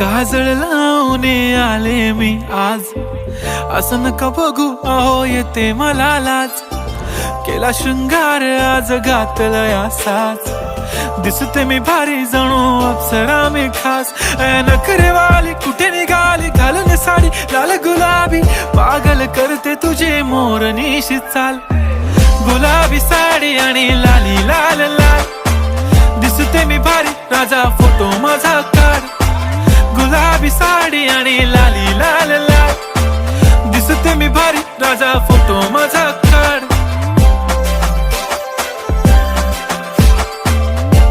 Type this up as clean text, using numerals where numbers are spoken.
काजळ लावून आले मी आज, असं नका बघू अहो येते मला लाज. केला शृंगार आज घातलाय असाच, दिसते मी भारी जणू अप्सरा मी खास. नखरेवाली कुठे निघाली घालून साडी लाल गुलाबी, पागल करते तुझे मोरनीशी चाल. गुलाबी साडी आणि लाली लाल लाल, दिसते मी भारी राजा फोटो माझा काढ. गुलाबी साडी आणि लाली लाल लाल, दिसते मी भारी राजा फोटो माझा काढ.